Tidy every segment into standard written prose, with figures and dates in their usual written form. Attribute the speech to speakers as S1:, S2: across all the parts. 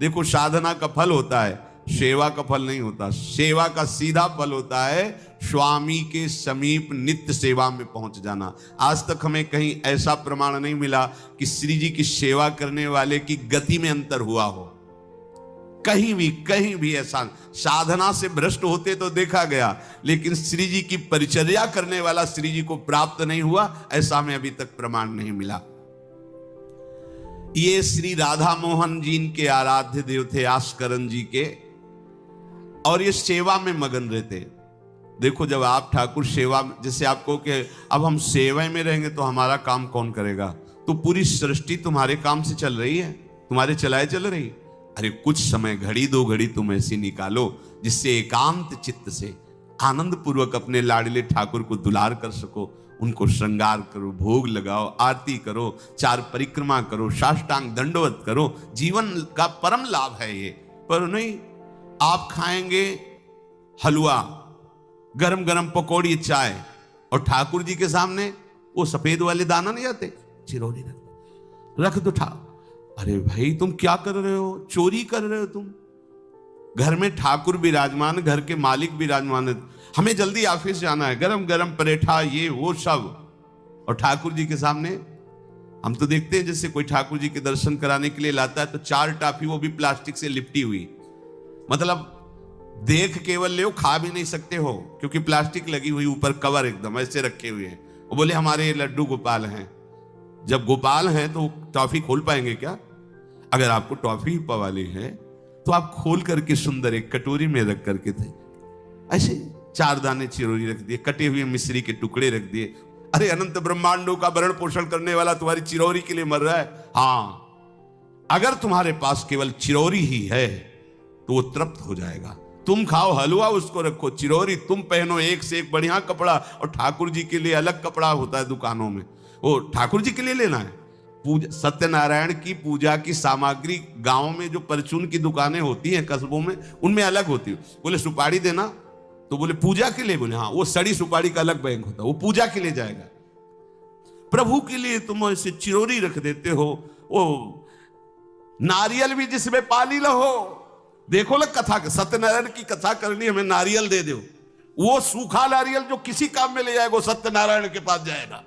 S1: देखो, साधना का फल होता है, सेवा का फल नहीं होता। सेवा का सीधा फल होता है स्वामी के समीप नित्य सेवा में पहुंच जाना। आज तक हमें कहीं ऐसा प्रमाण नहीं मिला कि श्री जी की सेवा करने वाले की गति में अंतर हुआ हो। कहीं भी ऐसा साधना से भ्रष्ट होते तो देखा गया, लेकिन श्री जी की परिचर्या करने वाला श्री जी को प्राप्त नहीं हुआ, ऐसा हमें अभी तक प्रमाण नहीं मिला। ये श्री राधा मोहन जी के आराध्य देव थे, आस्करन जी के, और ये सेवा में मगन रहते। देखो, जब आप ठाकुर सेवा, जैसे आपको कि अब हम सेवा में रहेंगे तो हमारा काम कौन करेगा? तो पूरी सृष्टि तुम्हारे काम से चल रही है, तुम्हारे चलाए चल रही। अरे कुछ समय, घड़ी दो घड़ी तुम ऐसी निकालो जिससे एकांत चित्त से आनंद पूर्वक अपने लाडले ठाकुर को दुलार कर सको। उनको श्रृंगार करो, भोग लगाओ, आरती करो, 4 परिक्रमा करो, साष्टांग दंडवत करो। जीवन का परम लाभ है ये। पर नहीं, आप खाएंगे हलवा, गरम गरम पकौड़ी, चाय, और ठाकुर जी के सामने वो सफेद वाले दाना नहीं आते, चिरौरी रख दो अरे भाई, तुम क्या कर रहे हो? चोरी कर रहे हो तुम। घर में ठाकुर विराजमान, घर के मालिक विराजमान है, हमें जल्दी ऑफिस जाना है, गरम गरम परेठा, ये वो सब, और ठाकुर जी के सामने। हम तो देखते हैं जैसे कोई ठाकुर जी के दर्शन कराने के लिए लाता है तो 4 टाफी, वो भी प्लास्टिक से लिपटी हुई, मतलब देख केवल ले, खा भी नहीं सकते हो क्योंकि प्लास्टिक लगी हुई, ऊपर कवर एकदम ऐसे रखे हुए हैं। वो बोले हमारे लड्डू गोपाल हैं। जब गोपाल हैं तो टॉफी खोल पाएंगे क्या? अगर आपको टॉफी पवाली है तो आप खोल करके सुंदर एक कटोरी में रख करके थे, ऐसे 4 दाने चिरौरी रख दिए, कटे हुए मिश्री के टुकड़े रख दिए। अरे अनंत ब्रह्मांडों का भरण पोषण करने वाला तुम्हारी चिरौरी के लिए मर रहा है। हाँ, अगर तुम्हारे पास केवल चिरौरी ही है तो वो तृप्त हो जाएगा। तुम खाओ हलवा, उसको रखो, चिरौरी तुम पहनो, एक से एक बढ़िया कपड़ा, और ठाकुर जी के लिए अलग कपड़ा होता है दुकानों में, वो ठाकुर जी के लिए लेना है। पूजा, सत्यनारायण की पूजा की सामग्री गांव में जो परचून की दुकानें होती हैं कस्बों में, उनमें अलग होती है। बोले सुपारी देना, तो बोले पूजा के लिए, बोले हाँ, वो सड़ी सुपारी का अलग बैंक होता है, वो पूजा के लिए जाएगा। प्रभु के लिए तुम ऐसे चिरौरी रख देते हो। वो नारियल भी जिसमें पानी लहो, देखो ना कथा, सत्यनारायण की कथा करनी, हमें नारियल दे दो। वो सूखा नारियल जो किसी काम में ले जाएगा, वो सत्यनारायण के पास जाएगा।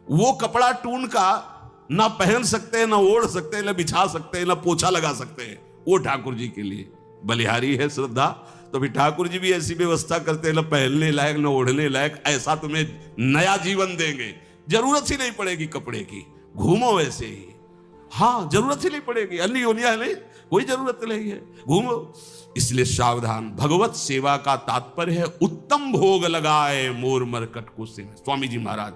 S1: वो कपड़ा टून का ना पहन सकते हैं, ना ओढ़ सकते हैं, ना बिछा सकते हैं, ना पोछा लगा सकते हैं, वो ठाकुर जी के लिए बलिहारी है श्रद्धा। तो भी ठाकुर जी भी ऐसी व्यवस्था करते हैं, ना पहनने लायक ना ओढ़ने लायक, ऐसा तुम्हें नया जीवन देंगे, जरूरत ही नहीं पड़ेगी कपड़े की, घूमो वैसे ही। हाँ, जरूरत ही नहीं पड़ेगी, अन्य योनिया नहीं, कोई जरूरत नहीं है, घूमो। इसलिए सावधान। भगवत सेवा का तात्पर्य है उत्तम भोग लगाए मोर मरकट को सेवा। स्वामी जी महाराज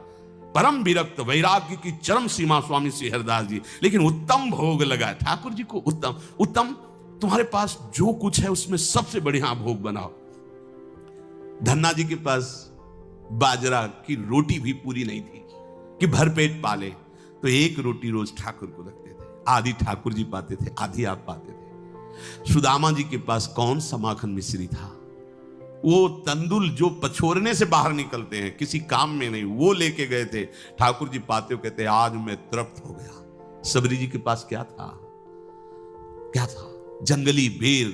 S1: परम विरक्त, वैराग्य की चरम सीमा स्वामी श्री हरिदास जी, लेकिन उत्तम भोग लगाए ठाकुर जी को। उत्तम तुम्हारे पास जो कुछ है उसमें सबसे बढ़िया भोग बनाओ। धन्ना जी के पास बाजरा की रोटी भी पूरी नहीं थी कि भरपेट पाले, तो 1 रोटी रोज ठाकुर को रखते थे। आधी ठाकुर जी पाते थे, आधी आप पाते थे। सुदामा जी के पास कौन सा माखन मिश्री था? वो तंदुल जो पछोरने से बाहर निकलते हैं, किसी काम में नहीं, वो लेके गए थे। ठाकुर जी पाते हो, कहते आज मैं तृप्त हो गया। सबरी जी के पास क्या था? क्या था? जंगली बेर,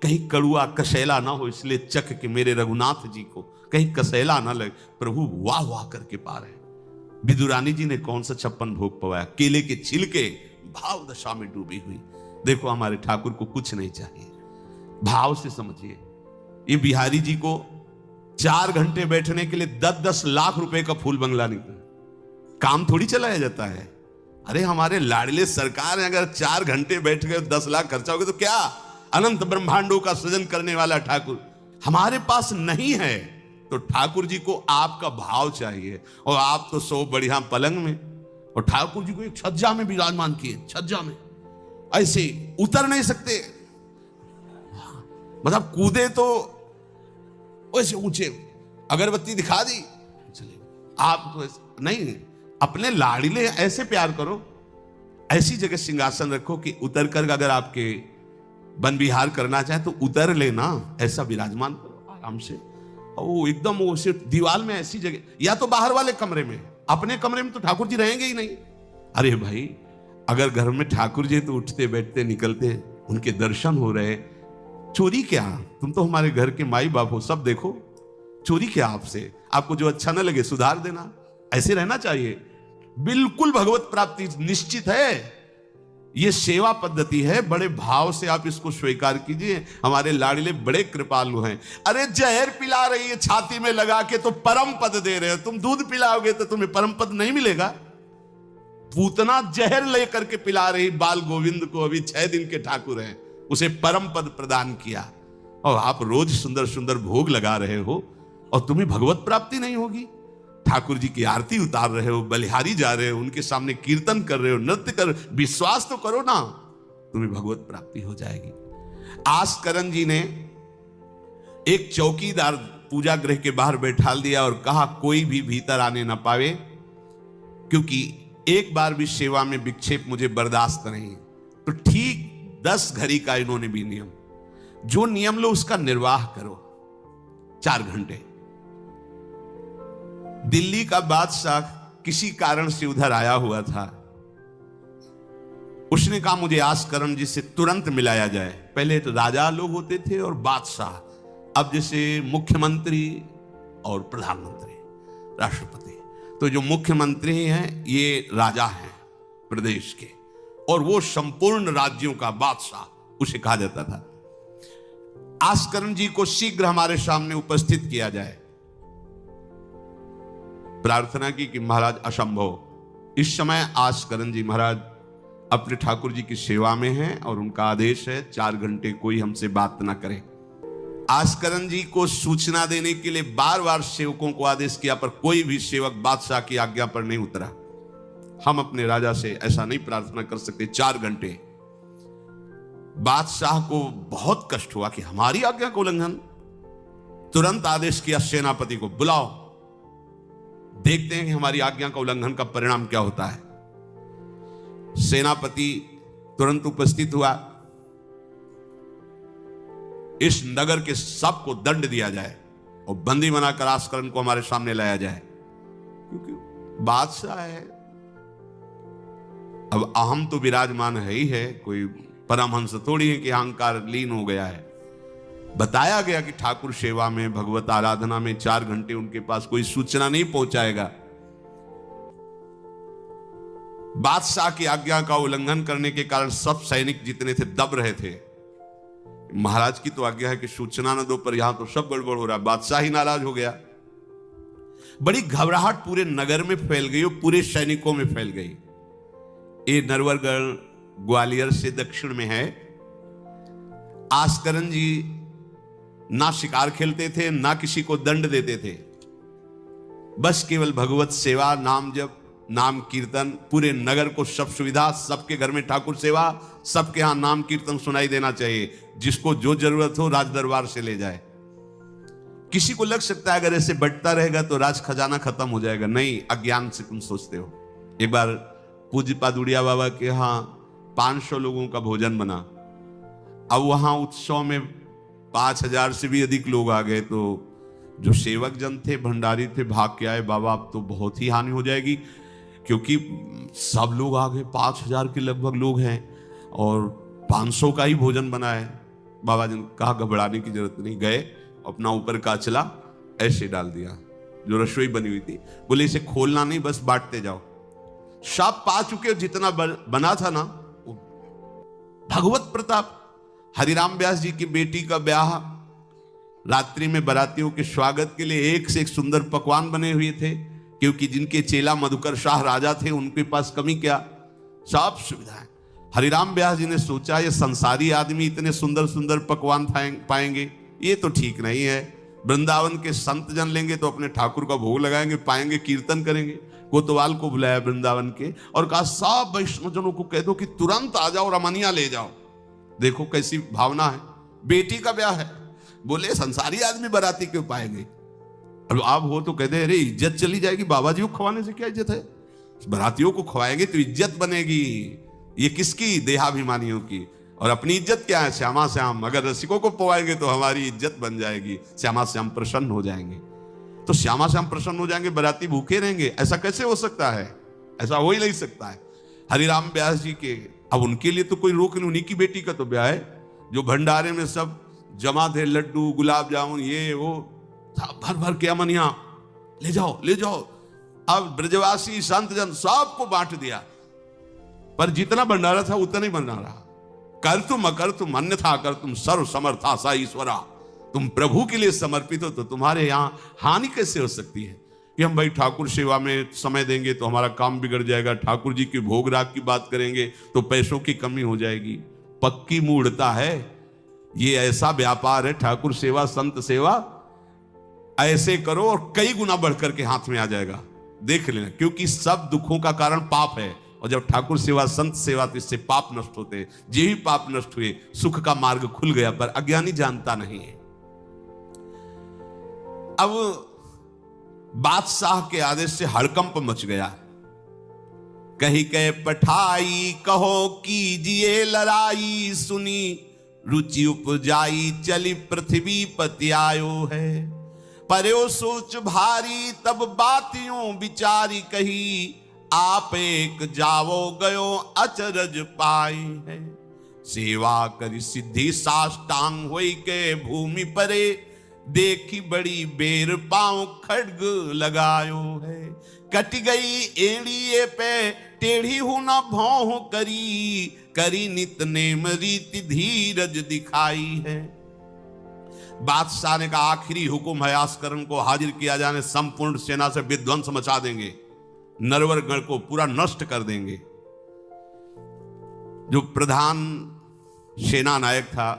S1: कहीं कड़ुआ कसेला ना हो, इसलिए चख के मेरे रघुनाथ जी को कहीं कसेला ना लगे। प्रभु वाह वाह करके पा रहे हैं। विदुरानी जी ने कौन सा 56 भोग पवाया? केले के छिलके, भाव दशा में डूबी हुई। देखो, हमारे ठाकुर को कुछ नहीं चाहिए, भाव से समझिए। ये बिहारी जी को 4 घंटे बैठने के लिए 10-10 लाख रुपए का फूल बंगला निकला, काम थोड़ी चलाया जाता है। अरे हमारे लाडले सरकार है, अगर 4 घंटे बैठ गए 10 लाख खर्चा हो गया तो क्या? अनंत ब्रह्मांडों का सृजन करने वाला ठाकुर हमारे पास नहीं है, तो ठाकुर जी को आपका भाव चाहिए। और आप तो सो बढ़िया पलंग में, और ठाकुर जी को एक छज्जा में विराजमान किए, छज्जा में ऐसे उतर नहीं सकते, मतलब कूदे तो वैसे ऊंचे, अगरबत्ती दिखा दी चले। आप तो नहीं, अपने लाडले ऐसे प्यार करो, ऐसी जगह सिंहासन रखो कि उतर कर अगर आपके वन विहार करना चाहे तो उतर लेना, ऐसा विराजमान करो आराम से। और एकदम वो सिर्फ दीवार में ऐसी जगह, या तो बाहर वाले कमरे में, अपने कमरे में तो ठाकुर जी रहेंगे ही नहीं। अरे भाई, अगर घर में ठाकुर जी तो उठते बैठते निकलते उनके दर्शन हो रहे। चोरी क्या, तुम तो हमारे घर के माई बाप हो, सब देखो, चोरी क्या आपसे, आपको जो अच्छा ना लगे सुधार देना, ऐसे रहना चाहिए। बिल्कुल भगवत प्राप्ति निश्चित है। ये सेवा पद्धति है, बड़े भाव से आप इसको स्वीकार कीजिए। हमारे लाडले बड़े कृपालु हैं। अरे जहर पिला रही है छाती में लगा के तो परम पद दे रहे हो, तुम दूध पिलाओगे तो तुम्हें परम पद नहीं मिलेगा। पूतना जहर लेकर के पिला रही बाल गोविंद को, अभी 6 दिन के ठाकुर हैं, उसे परम पद प्रदान किया, और आप रोज सुंदर सुंदर भोग लगा रहे हो और तुम्हें भगवत प्राप्ति नहीं होगी। ठाकुर जी की आरती उतार रहे हो, बलिहारी जा रहे हो, उनके सामने कीर्तन कर रहे हो, नृत्य कर, विश्वास तो करो ना, तुम्हें भगवत प्राप्ति हो जाएगी। आस्करण जी ने एक चौकीदार पूजा गृह के बाहर बैठा दिया और कहा कोई भी भीतर आने ना पावे, क्योंकि एक बार भी सेवा में विक्षेप मुझे बर्दाश्त नहीं। तो ठीक 10 घड़ी का इन्होंने भी नियम, जो नियम लो उसका निर्वाह करो। 4 घंटे। दिल्ली का बादशाह किसी कारण से उधर आया हुआ था। उसने कहा मुझे आस्करण जी से तुरंत मिलाया जाए। पहले तो राजा लोग होते थे और बादशाह, अब जैसे मुख्यमंत्री और प्रधानमंत्री, राष्ट्रपति। तो जो मुख्यमंत्री हैं ये राजा हैं प्रदेश के, और वो संपूर्ण राज्यों का बादशाह उसे कहा जाता था। आस्करण जी को शीघ्र हमारे सामने उपस्थित किया जाए। प्रार्थना की कि महाराज असंभव, इस समय आस्करण जी महाराज अपने ठाकुर जी की सेवा में हैं और उनका आदेश है 4 घंटे कोई हमसे बात ना करे। आस्करण जी को सूचना देने के लिए बार बार सेवकों को आदेश किया, पर कोई भी सेवक बादशाह की आज्ञा पर नहीं उतरा। हम अपने राजा से ऐसा नहीं प्रार्थना कर सकते। 4 घंटे। बादशाह को बहुत कष्ट हुआ कि हमारी आज्ञा का उल्लंघन। तुरंत आदेश किया सेनापति को, बुलाओ, देखते हैं कि हमारी आज्ञा का उल्लंघन का परिणाम क्या होता है। सेनापति तुरंत उपस्थित हुआ। इस नगर के सबको दंड दिया जाए और बंदी बनाकर आस्करण को हमारे सामने लाया जाए, क्योंकि बादशाह है। अब अहम तो विराजमान है ही है, कोई परमहंस थोड़ी है कि अहंकार लीन हो गया है। बताया गया कि ठाकुर सेवा में, भगवत आराधना में 4 घंटे उनके पास कोई सूचना नहीं पहुंचाएगा। बादशाह की आज्ञा का उल्लंघन करने के कारण सब सैनिक जितने थे दब रहे थे। महाराज की तो आज्ञा है कि सूचना न दो, पर यहां तो सब गड़बड़ हो रहा है। बादशाह ही नाराज हो गया। बड़ी घबराहट पूरे नगर में फैल गई और पूरे सैनिकों में फैल गई। ये नरवरगढ़ ग्वालियर से दक्षिण में है। आस्करण जी ना शिकार खेलते थे, ना किसी को दंड देते थे, बस केवल भगवत सेवा, नाम जप, नाम कीर्तन, पूरे नगर को सब सुविधा, सबके घर में ठाकुर सेवा, सबके यहां नाम कीर्तन सुनाई देना चाहिए। जिसको जो जरूरत हो राज दरबार से ले जाए। किसी को लग सकता है अगर ऐसे बढ़ता रहेगा तो राज खजाना खत्म हो जाएगा। नहीं, अज्ञान से तुम सोचते हो। एक बार पूज्य पादुड़िया बाबा के यहां 500 लोगों का भोजन बना। अब वहां उत्सव में 5000 से भी अधिक लोग आ गए, तो जो सेवक जन थे, भंडारी थे, भाग के आए, बाबा अब तो बहुत ही हानि हो जाएगी, क्योंकि सब लोग आ गए, 5000 के लगभग लोग हैं और 500 का ही भोजन बना है। बाबा जी ने कहा घबराने की जरूरत नहीं। गए, अपना ऊपर का चला ऐसे डाल दिया जो रसोई बनी हुई थी। बोले इसे खोलना नहीं, बस बांटते जाओ। सब पा चुके, जितना बना था ना। भगवत प्रताप। हरिराम व्यास जी की बेटी का ब्याह, रात्रि में बारातियों के स्वागत के लिए एक से एक सुंदर पकवान बने हुए थे, क्योंकि जिनके चेला मधुकर शाह राजा थे उनके पास कमी क्या, सब सुविधाएं। हरिराम व्यास जी ने सोचा ये संसारी आदमी इतने सुंदर सुंदर पकवान पाएंगे, ये तो ठीक नहीं है। वृंदावन के संत जन लेंगे तो अपने ठाकुर का भोग लगाएंगे, पाएंगे, कीर्तन करेंगे। कोतवाल को बुलाया वृंदावन के और कहा सब वैष्णवजनों को कह दो कि तुरंत आ जाओ, रमनिया ले जाओ। देखो कैसी भावना है, बेटी का ब्याह है। बोले संसारी आदमी बाराती क्यों पाएंगे। अब आप हो तो कहते अरे इज्जत चली जाएगी, बाबा जी को खवाने से क्या इज्जत है, बारातियों को खवाएंगे तो इज्जत बनेगी। ये किसकी, देहाभिमानियों की। और अपनी इज्जत क्या है, श्यामा श्याम। अगर रसिकों को पवाएंगे तो हमारी इज्जत बन जाएगी, श्यामा श्याम प्रसन्न हो जाएंगे। तो श्यामा श्याम प्रसन्न हो जाएंगे, बाराती भूखे रहेंगे, ऐसा कैसे हो सकता है, ऐसा हो ही नहीं सकता है। हरिराम व्यास जी के अब उनके लिए तो कोई रोक नहीं, उन्हीं की बेटी का तो ब्याह है। जो भंडारे में सब जमा थे, लड्डू गुलाब जामुन ये वो भर भर के अमनिया, ले जाओ ले जाओ। अब ब्रजवासी संत जन सबको बांट दिया, पर जितना भंडारा था उतना ही बना रहा। कर तुम अकर तुम अन्यथा कर तुम सर्व समर्था सा ईश्वरा। तुम प्रभु के लिए समर्पित हो तो तुम्हारे यहां हानि कैसे हो सकती है कि हम भाई ठाकुर सेवा में समय देंगे तो हमारा काम बिगड़ जाएगा, ठाकुर जी की भोग राग की बात करेंगे तो पैसों की कमी हो जाएगी। पक्की मूढ़ता है ये, ऐसा व्यापार है ठाकुर सेवा संत सेवा, ऐसे करो और कई गुना बढ़कर के हाथ में आ जाएगा, देख लेना। क्योंकि सब दुखों का कारण पाप है, और जब ठाकुर सेवा संत सेवा तो इससे पाप नष्ट होते। जे ही पाप नष्ट हुए सुख का मार्ग खुल गया, पर अज्ञानी जानता नहीं है। अब बादशाह के आदेश से हड़कंप मच गया। कही कह पठाई कहो कीजिए लड़ाई, सुनी रुचि उपजाई चली पृथ्वी पति आयो है। पर्यो सोच भारी तब बातियों विचारी कही, आप एक जावो गयो अचरज पाई है। सेवा करी सिद्धि साष्टांग होई के भूमि परे, देखी बड़ी बेर पांव खड्ग लगायो है। कट गई एड़िए पे टेढ़ी हूं न भौं करी, करी नित नेम रीति धीरज दिखाई है। बादशाह ने कहा आखिरी हुक्म है, आस्करण को हाजिर किया जाने, संपूर्ण सेना से विध्वंस मचा देंगे, नरवर गण को पूरा नष्ट कर देंगे। जो प्रधान सेना नायक था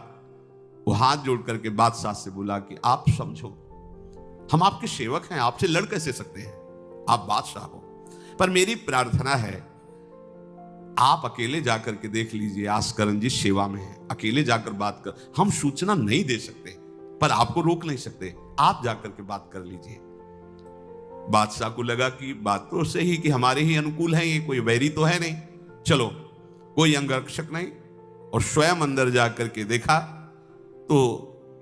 S1: वो हाथ जोड़ करके बादशाह से बोला कि आप समझो, हम आपके सेवक हैं, आपसे लड़ कैसे सकते हैं, आप बादशाह हो। पर मेरी प्रार्थना है आप अकेले जाकर के देख लीजिए, आस्करण जी सेवा में है, अकेले जाकर बात कर, हम सूचना नहीं दे सकते पर आपको रोक नहीं सकते, आप जाकर के बात कर लीजिए। बादशाह को लगा कि बात तो सही कि हमारे ही अनुकूल है, ये कोई वैरी तो है नहीं, चलो कोई अंगरक्षक नहीं। और स्वयं अंदर जाकर के देखा तो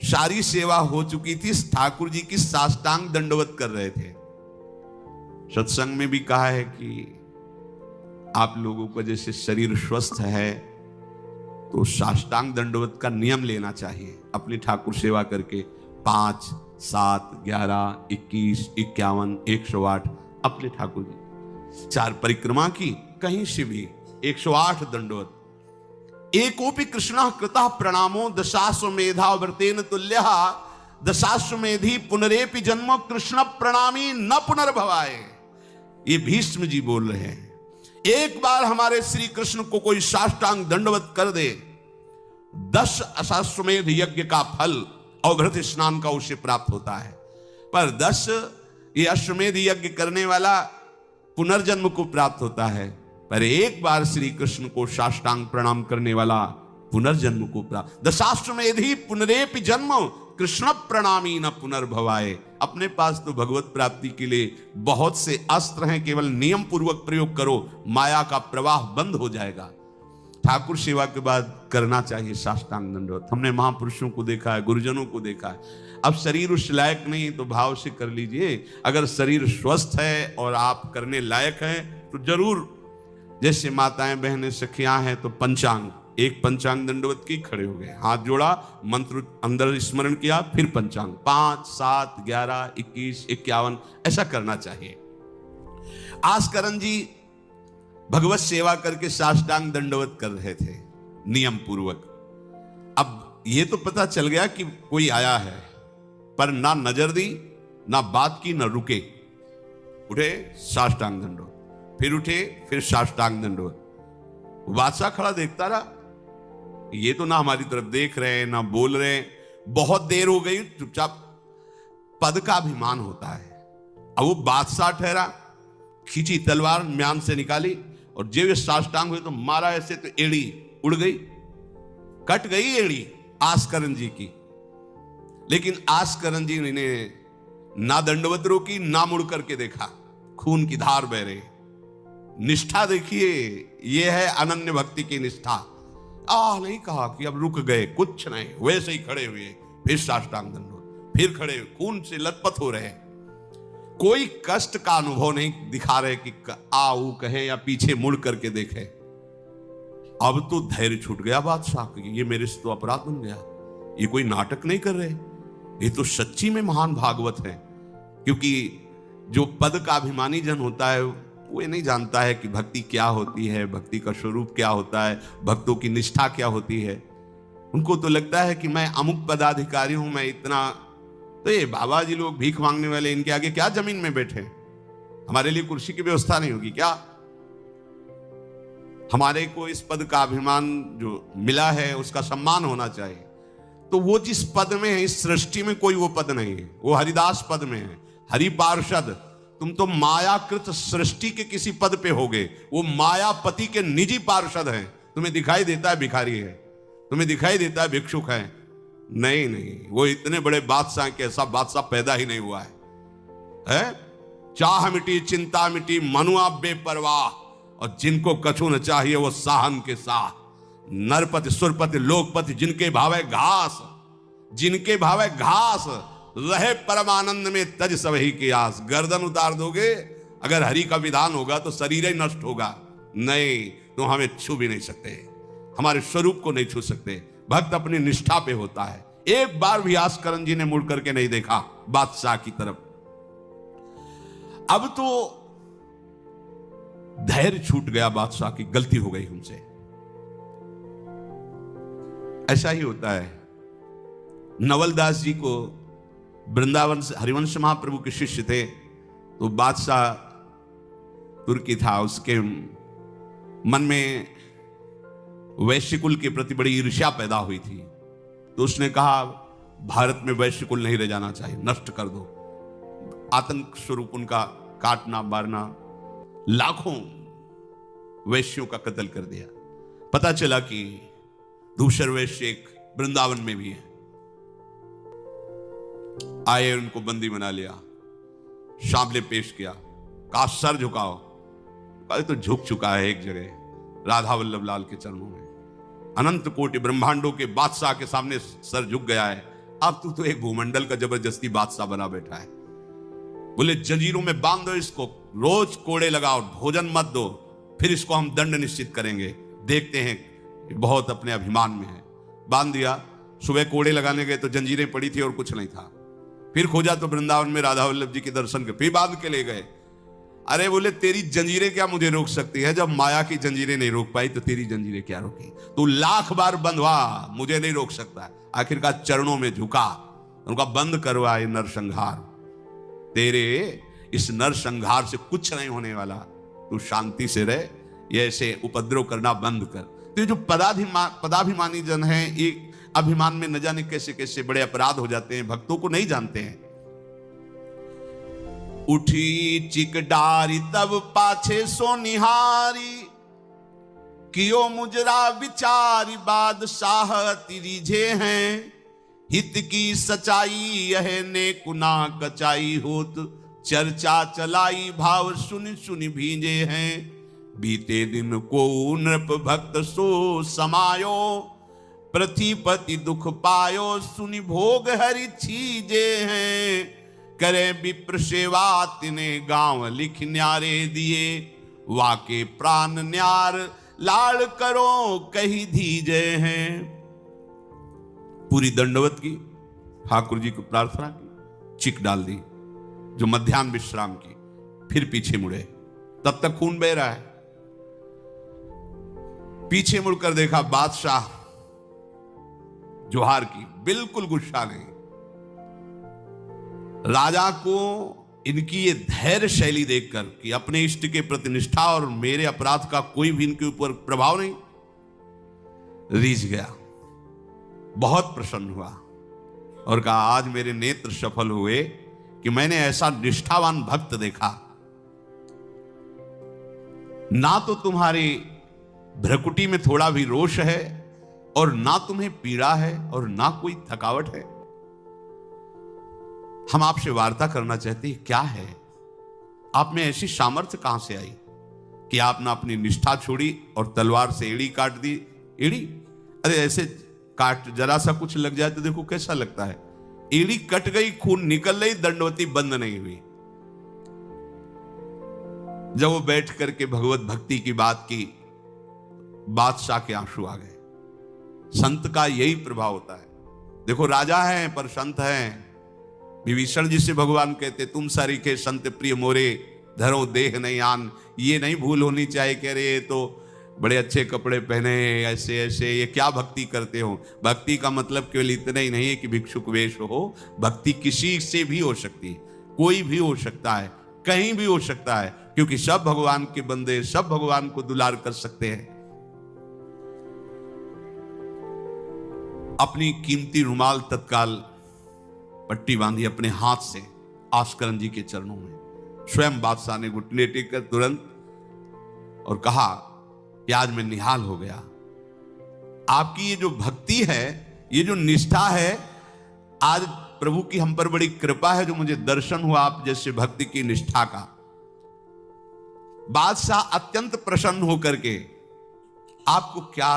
S1: सारी सेवा हो चुकी थी, ठाकुर जी की साष्टांग दंडवत कर रहे थे। सत्संग में भी कहा है कि आप लोगों का जैसे शरीर स्वस्थ है तो साष्टांग दंडवत का नियम लेना चाहिए। अपनी ठाकुर सेवा करके 5, 7, 11, 21, 51, 108 अपने ठाकुर जी 4 परिक्रमा की, कहीं से भी 108 दंडवत। एकोपि कृष्ण कृतः प्रणामो दशाश्वमेधा व्रतेन तुल्यः, दशाश्वमेधी पुनरेपि जन्म कृष्ण प्रणामी न पुनर्भवाए। ये भीष्म जी बोल रहे हैं, एक बार हमारे श्री कृष्ण को कोई साष्टांग दंडवत कर दे, 10 अश्वमेध यज्ञ का फल और घृत स्नान का उसे प्राप्त होता है। पर 10 ये अश्वमेध यज्ञ करने वाला पुनर्जन्म को प्राप्त होता है, पर एक बार श्री कृष्ण को साष्टांग प्रणाम करने वाला पुनर्जन्म को प्राप्त। दशाश्वमेधी पुनरेपि जन्म कृष्ण प्रणामी न पुनर्भवाए। अपने पास तो भगवत प्राप्ति के लिए बहुत से अस्त्र हैं, केवल नियम पूर्वक प्रयोग करो, माया का प्रवाह बंद हो जाएगा। ठाकुर सेवा के बाद करना चाहिए साष्टांग दंडवत। हमने महापुरुषों को देखा है, गुरुजनों को देखा है। अब शरीर उस लायक नहीं तो भाव से कर लीजिए, अगर शरीर स्वस्थ है और आप करने लायक हैं तो जरूर, जैसे माताएं बहनें सखियां हैं तो पंचांग, एक पंचांग दंडवत की, खड़े हो गए, हाथ जोड़ा, मंत्र अंदर स्मरण किया, फिर पंचांग 5, 7, 11, 21, 51 ऐसा करना चाहिए। आस्करण जी भगवत सेवा करके साष्टांग दंडवत कर रहे थे नियम पूर्वक। अब ये तो पता चल गया कि कोई आया है, पर ना नजर दी ना बात की ना रुके, उठे साष्टांग दंडवत, फिर उठे फिर साष्टांग दंडवत। बादशाह खड़ा देखता रहा, ये तो ना हमारी तरफ देख रहे हैं ना बोल रहे हैं। बहुत देर हो गई, चुपचाप, पद का अभिमान होता है। अब वो बादशाह ठहरा, खींची तलवार म्यान से निकाली और जब ये साष्टांग हुए तो मारा ऐसे तो एड़ी उड़ गई, कट गई एड़ी आस्करण जी की। लेकिन आस्करण जी ने ना दंडवत रोकी ना मुड़ करके देखा, खून की धार बह रही। निष्ठा देखिए, यह है अनन्य भक्ति की निष्ठा। नहीं कहा कि अब रुक गए, कुछ नहीं, वैसे ही खड़े हुए, फिर साष्टांग दंडवत, फिर खड़े हुए, खून से लथपथ हो रहे, कोई कष्ट का अनुभव नहीं दिखा रहे कि आओ कहे या पीछे मुड़ करके देखे। अब तो धैर्य छूट गया बादशाह कि ये मेरे से तो अपराध बन गया, ये कोई नाटक नहीं कर रहे, ये तो सच्ची में महान भागवत है। क्योंकि जो पद का अभिमानी जन होता है वो ये नहीं जानता है कि भक्ति क्या होती है, भक्ति का स्वरूप क्या होता है, भक्तों की निष्ठा क्या होती है। उनको तो लगता है कि मैं अमुक पदाधिकारी हूं, मैं इतना, तो ये बाबा जी लोग भीख मांगने वाले, इनके आगे क्या जमीन में बैठे, हमारे लिए कुर्सी की व्यवस्था नहीं होगी क्या? हमारे को इस पद का अभिमान जो मिला है उसका सम्मान होना चाहिए। तो वो जिस पद में है, इस सृष्टि में कोई वो पद नहीं है, वो हरिदास पद में है, हरि पार्षद। तुम तो मायाकृत सृष्टि के किसी पद पे होगे, वो मायापति के निजी पार्षद हैं। तुम्हें दिखाई देता है भिखारी है, तुम्हें दिखाई देता है भिक्षुक है, नहीं नहीं, वो इतने बड़े बादशाह के ऐसा बादशाह पैदा ही नहीं हुआ है? चाह मिटी चिंता मिटी मनुआ बेपरवाह, और जिनको कछु न चाहिए वो साहन के साथ। नरपति सुरपति लोकपति जिनके भावे घास, जिनके भावे घास, रहे परमानंद में तज सबही की आस। गर्दन उतार दोगे अगर हरि का विधान होगा तो शरीर ही नष्ट होगा, नहीं तो हमें छू भी नहीं सकते, हमारे स्वरूप को नहीं छू सकते। भक्त अपनी निष्ठा पे होता है। एक बार भी आस्करण जी ने मुड़ करके नहीं देखा बादशाह की तरफ। अब तो धैर्य छूट गया बादशाह की, गलती हो गई हमसे। ऐसा ही होता है। नवलदास जी को वृंदावन से हरिवंश महाप्रभु के शिष्य थे, तो बादशाह तुर्की था, उसके मन में वैश्यकुल के प्रति बड़ी ईर्ष्या पैदा हुई थी। तो उसने कहा भारत में वैश्यकुल नहीं रह जाना चाहिए, नष्ट कर दो। आतंक स्वरूप उनका काटना मारना, लाखों वैश्यों का कत्ल कर दिया। पता चला कि दूसर वैश्य एक वृंदावन में भी है। आए, उनको बंदी बना लिया, सामने पेश किया, कहा सर झुकाओ। कहा तो झुक चुका है एक जगह, राधा वल्लभ लाल के चरणों में। अनंत कोटि ब्रह्मांडों के बादशाह के सामने सर झुक गया है। अब तू तो एक भूमंडल का जबरदस्ती बादशाह बना बैठा है। बोले जंजीरों में बांध दो इसको, रोज कोड़े लगाओ, भोजन मत दो, फिर इसको हम दंड निश्चित करेंगे, देखते हैं, बहुत अपने अभिमान में है। बांध दिया। सुबह कोड़े लगाने गए तो जंजीरें पड़ी थी और कुछ नहीं था। फिर खोजा तो वृंदावन में राधा वल्लभ जी के दर्शन के, फिर बांध के ले गए। अरे बोले तेरी जंजीरें क्या मुझे रोक सकती है? जब माया की जंजीरें नहीं रोक पाई तो तेरी जंजीरें क्या रोकी? तू लाख बार बंधवा, मुझे नहीं रोक सकता। आखिरकार चरणों में झुका, उनका बंद करवा ये नरसंहार। तेरे इस नरसंहार से कुछ नहीं होने वाला, तू शांति से रह, ये ऐसे उपद्रव करना बंद कर। तो जो पदाभिमानी जन है, एक अभिमान में न जाने कैसे कैसे बड़े अपराध हो जाते हैं, भक्तों को नहीं जानते हैं। उठी चिकडारी तब पाछे सो निहारी, कियो मुजरा विचारी बादशाह तिरिझे हैं। हित की सच्चाई यह ने कुना कचाई होत, चर्चा चलाई भाव सुन सुन भीजे हैं। बीते दिन को नृप भक्त सो समायो, पृथ्वीपति दुख पायो सुनि भोग हरि छीजे हैं। करे विप्र सेवा तिने गांव लिख न्यारे दिए, वाके प्राण न्यार लाड़ करो कही धीजे हैं। पूरी दंडवत की, ठाकुर जी को प्रार्थना की, चिक डाल दी जो मध्याह्न विश्राम की, फिर पीछे मुड़े, तब तक खून बह रहा है। पीछे मुड़कर देखा बादशाह जोहार की, बिल्कुल गुस्सा नहीं। राजा को इनकी ये धैर्य शैली देखकर कि अपने इष्ट के प्रति निष्ठा और मेरे अपराध का कोई भी इनके ऊपर प्रभाव नहीं, रीझ गया, बहुत प्रसन्न हुआ और कहा आज मेरे नेत्र सफल हुए कि मैंने ऐसा निष्ठावान भक्त देखा। ना तो तुम्हारी भ्रकुटी में थोड़ा भी रोष है और ना तुम्हें पीड़ा है और ना कोई थकावट है। हम आपसे वार्ता करना चाहते हैं, क्या है आप में ऐसी सामर्थ्य कहां से आई कि आपने अपनी निष्ठा छोड़ी और तलवार से एड़ी काट दी? एड़ी, अरे ऐसे काट, जरा सा कुछ लग जाए तो देखो कैसा लगता है। एड़ी कट गई, खून निकल गई, दंडवती बंद नहीं हुई। जब वो बैठ करके भगवत भक्ति की बात की बादशाह के आंसू आ गए। संत का यही प्रभाव होता है। देखो राजा हैं पर संत हैं। विभीषण जी से भगवान कहते तुम सरीखे संत प्रिय मोरे, धरो देह नहीं आन। ये नहीं भूल होनी चाहिए कि अरे ये तो बड़े अच्छे कपड़े पहने, ऐसे ऐसे, ये क्या भक्ति करते हो। भक्ति का मतलब केवल इतना ही नहीं है कि भिक्षुक वेश हो। भक्ति किसी से भी हो सकती है, कोई भी हो सकता है, कहीं भी हो सकता है, क्योंकि सब भगवान के बंदे, सब भगवान को दुलार कर सकते हैं। अपनी कीमती रुमाल तत्काल पट्टी बांधी अपने हाथ से आस्करण जी के चरणों में। स्वयं बादशाह ने घुटने टेक कर तुरंत और कहा कि आज मैं निहाल हो गया। आपकी ये जो भक्ति है, ये जो निष्ठा है, आज प्रभु की हम पर बड़ी कृपा है जो मुझे दर्शन हुआ आप जैसे भक्ति की निष्ठा का। बादशाह अत्यंत प्रसन्न होकर के आपको क्या